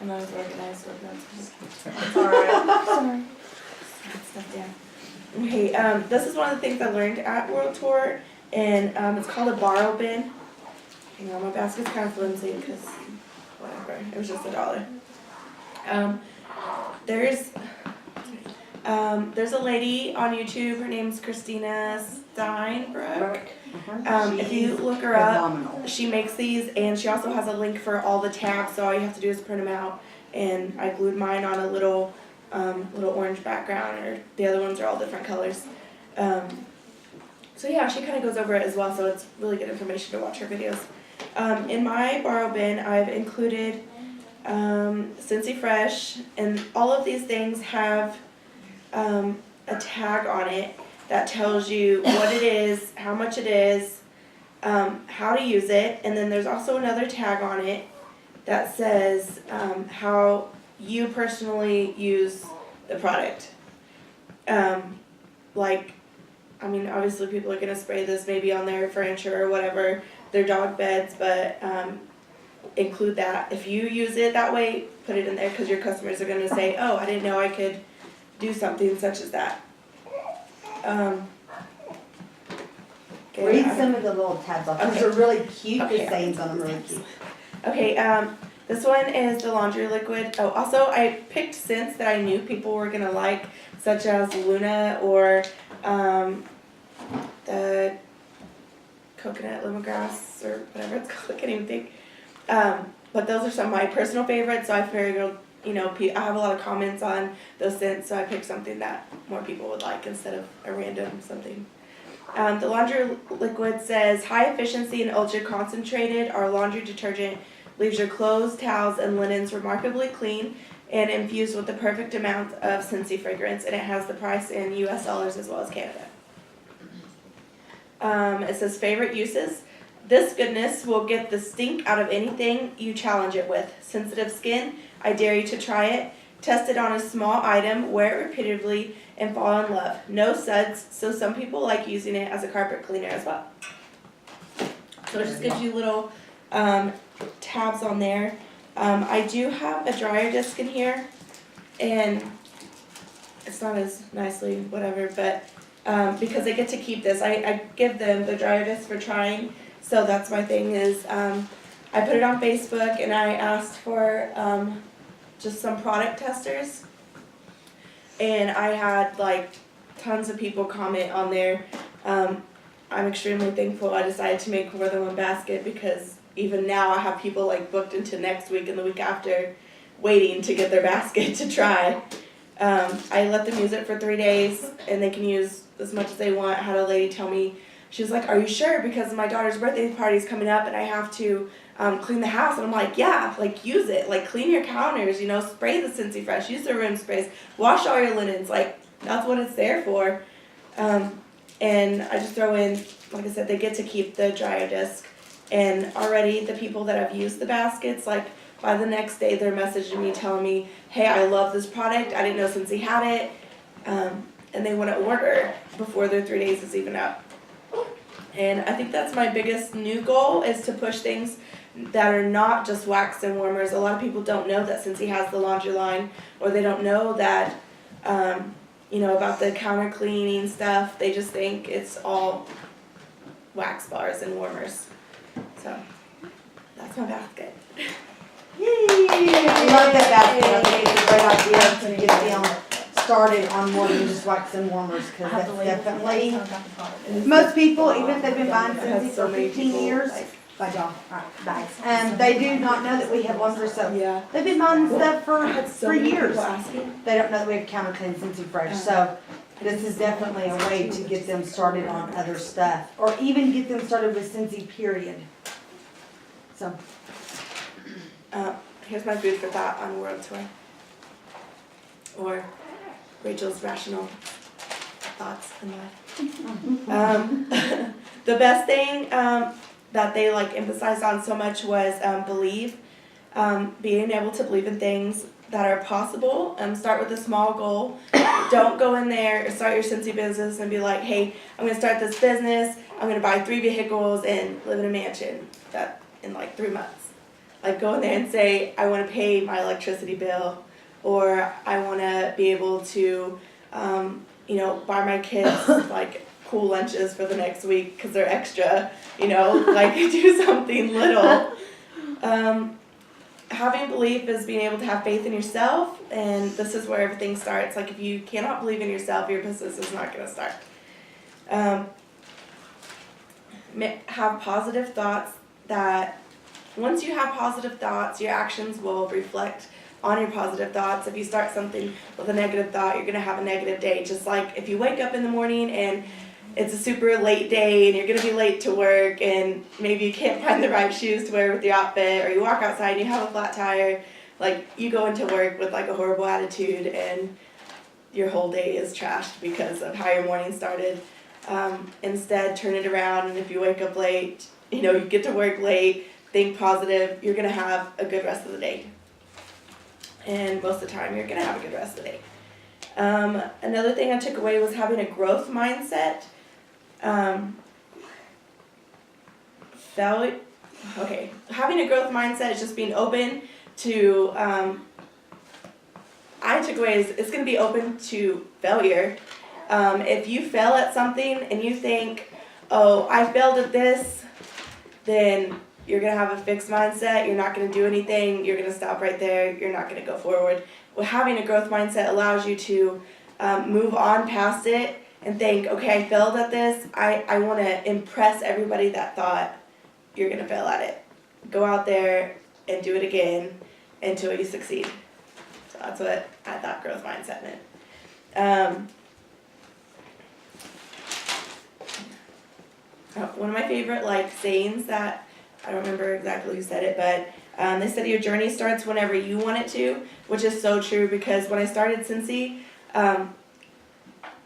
I'm not as organized with notes. It's alright. Sorry. Good stuff down. Okay, this is one of the things I learned at World Tour, and it's called a borrow bin. Hang on, my basket's kind of flimsy because whatever, it was just $1. There's a lady on YouTube, her name's Christina Stainbrook. If you look her up, she makes these, and she also has a link for all the tabs, so all you have to do is print them out. And I glued mine on a little orange background, or the other ones are all different colors. So yeah, she kind of goes over it as well, so it's really good information to watch her videos. In my borrow bin, I've included Scentsy Fresh, and all of these things have a tag on it that tells you what it is, how much it is, how to use it, and then there's also another tag on it that says how you personally use the product. Obviously people are going to spray this maybe on their furniture or whatever, their dog beds, but include that. If you use it that way, put it in there, because your customers are going to say, oh, I didn't know I could do something such as that. Read some of the little tabs off, because they're really cute, Okay. the sayings on them are really cute. Okay, this one is the laundry liquid. Oh, also I picked scents that I knew people were going to like, such as Luna or the coconut lemongrass or whatever it's called, I can't even think. But those are some of my personal favorites, so I figured, I have a lot of comments on those scents, so I picked something that more people would like instead of a random something. The laundry liquid says, high efficiency and ultra concentrated, our laundry detergent leaves your clothes, towels, and linens remarkably clean and infused with the perfect amount of Scentsy fragrance, and it has the price in US dollars as well as Canada. It says favorite uses. This goodness will get the stink out of anything you challenge it with. Sensitive skin, I dare you to try it. Test it on a small item, wear it repeatedly, and fall in love. No suds, so some people like using it as a carpet cleaner as well. So it just gives you little tabs on there. I do have a dryer disc in here, and it's not as nicely whatever, but because they get to keep this, I give them the dryer disc for trying. So that's my thing is, I put it on Facebook and I asked for just some product testers, and I had like tons of people comment on there. I'm extremely thankful I decided to make more than one basket, because even now I have people like booked into next week and the week after waiting to get their basket to try. I let them use it for 3 days and they can use as much as they want. I had a lady tell me, she was like, are you sure? Because my daughter's birthday party is coming up and I have to clean the house. And I'm like, yeah, like use it. Like clean your counters, spray the Scentsy Fresh, use the room sprays, wash all your linens. Like that's what it's there for. And I just throw in, like I said, they get to keep the dryer disc. And already the people that have used the baskets, like by the next day they're messaging me telling me, hey, I love this product. I didn't know Scentsy had it. And they want to order before their 3 days is even up. And I think that's my biggest new goal, is to push things that are not just wax and warmers. A lot of people don't know that Scentsy has the laundry line, or they don't know that, about the counter cleaning stuff. They just think it's all wax bars and warmers. So that's my basket. Yay! I love that basket. I think it's a great idea to get them started on more than just wax and warmers, because that's definitely, most people, even if they've been buying Scentsy for 15 years, by John, they do not know that we have laundry soap. Yeah. They've been buying stuff for years. Asking. They don't know that we have counter clean Scentsy Fresh, so this is definitely a way to get them started on other stuff, or even get them started with Scentsy, period. So. Here's my food for thought on World Tour. Or Rachel's rational thoughts in life. The best thing that they emphasized on so much was believe. Being able to believe in things that are possible. Start with a small goal. Don't go in there and start your Scentsy business and be like, hey, I'm going to start this business. I'm going to buy 3 vehicles and live in a mansion in 3 months. like go in there and say, I want to pay my electricity bill, or I want to be able to, buy my kids like cool lunches for the next week because they're extra, like do something little. Having belief is being able to have faith in yourself, and this is where everything starts. Like if you cannot believe in yourself, your business is not going to start. Have positive thoughts. That once you have positive thoughts, your actions will reflect on your positive thoughts. If you start something with a negative thought, you're going to have a negative day. Just like if you wake up in the morning and it's a super late day and you're going to be late to work and maybe you can't find the right shoes to wear with your outfit, or you walk outside and you have a flat tire, like you go into work with like a horrible attitude and your whole day is trashed because of how your morning started. Instead, turn it around, and if you wake up late, you get to work late, think positive, you're going to have a good rest of the day. And most of the time, you're going to have a good rest of the day. Another thing I took away was having a growth mindset. Having a growth mindset is just being open to, I took away is it's going to be open to failure. If you fail at something and you think, oh, I failed at this, then you're going to have a fixed mindset. You're not going to do anything. You're going to stop right there. You're not going to go forward. Well, having a growth mindset allows you to move on past it and think, okay, I failed at this. I want to impress everybody that thought you're going to fail at it. Go out there and do it again until you succeed. So that's what I thought growth mindset meant. One of my favorite sayings that, I don't remember exactly who said it, but they said your journey starts whenever you want it to, which is so true, because when I started Scentsy,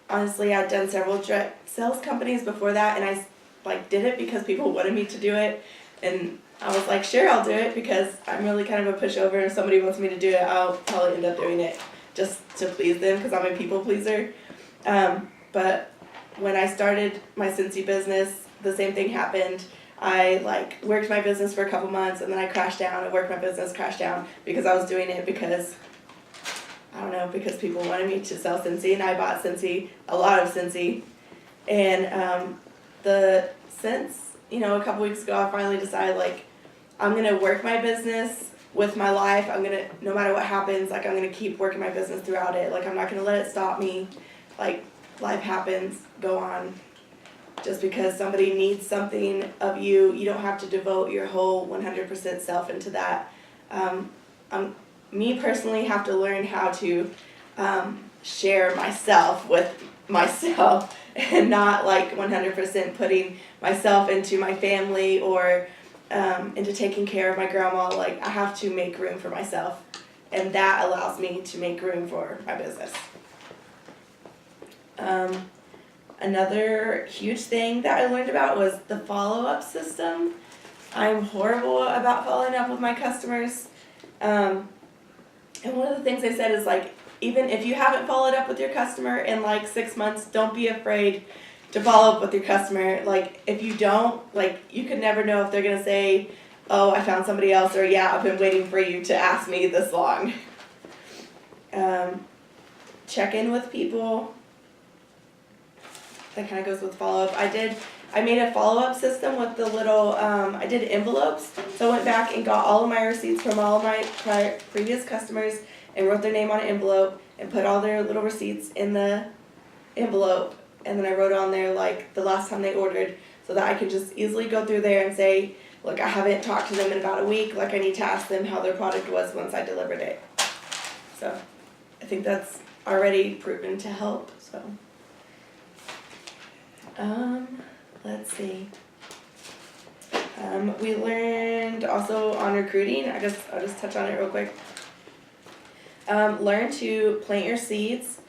honestly, I'd done several direct sales companies before that, and I did it because people wanted me to do it, and I was like, sure, I'll do it, because I'm really kind of a pushover. If somebody wants me to do it, I'll probably end up doing it just to please them, because I'm a people pleaser. But when I started my Scentsy business, the same thing happened. I worked my business for a couple months, and then I crashed down. I worked my business, crashed down, because I was doing it because, I don't know, because people wanted me to sell Scentsy, and I bought Scentsy, a lot of Scentsy. And since, a couple weeks ago, I finally decided, I'm going to work my business with my life. I'm going to, no matter what happens, I'm going to keep working my business throughout it. I'm not going to let it stop me. Life happens, go on. Just because somebody needs something of you, you don't have to devote your whole 100% self into that. Me personally have to learn how to share myself with myself and not 100% putting myself into my family or into taking care of my grandma. I have to make room for myself, and that allows me to make room for my business. Another huge thing that I learned about was the follow-up system. I'm horrible about following up with my customers. And one of the things they said is even if you haven't followed up with your customer in 6 months, don't be afraid to follow up with your customer. If you don't, you could never know if they're going to say, oh, I found somebody else, or yeah, I've been waiting for you to ask me this long. Check in with people. That kind of goes with follow-up. I made a follow-up system with the little, I did envelopes. So I went back and got all of my receipts from all of my previous customers and wrote their name on an envelope and put all their little receipts in the envelope. And then I wrote on there the last time they ordered, so that I could just easily go through there and say, look, I haven't talked to them in about a week. I need to ask them how their product was once I delivered it. So I think that's already proven to help. So. Let's see. We learned also on recruiting. I'll just touch on it real quick. Learn to plant your seeds.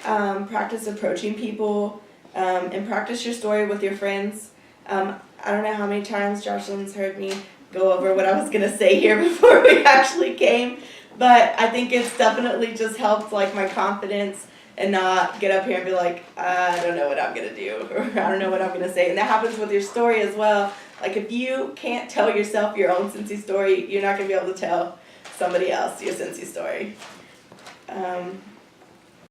Practice approaching people, and practice your story with your friends. I don't know how many times Jocelyn's heard me go over what I was gonna say here before we actually came, but I think it's definitely just helped my confidence and not get up here and be like, I don't know what I'm gonna do, or I don't know what I'm gonna say. And that happens with your story as well. Like if you can't tell yourself your own Scentsy story, you're not gonna be able to tell somebody else your Scentsy story.